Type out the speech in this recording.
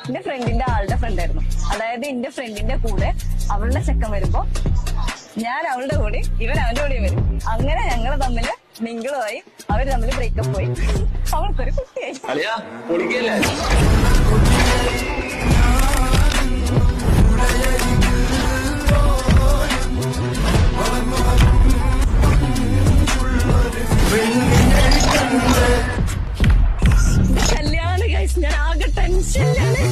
എന്റെ ഫ്രണ്ടിന്റെ ആളുടെ ഫ്രണ്ടായിരുന്നു. അതായത് എന്റെ ഫ്രണ്ടിന്റെ കൂടെ അവളുടെ ചെക്കൻ വരുമ്പോ ഞാൻ അവളുടെ കൂടെ ഇവൻ അവന്റെ കൂടെ വരും. അങ്ങനെ ഞങ്ങൾ തമ്മില് മിങ്കിളുമായി, അവര് തമ്മിൽ ബ്രേക്കപ്പ് പോയി. അവൾക്കൊരു കുട്ടിയായി. കല്യാണം കഴിച്ച് ഞാൻ ആകെ ടെൻഷനിലാണ്.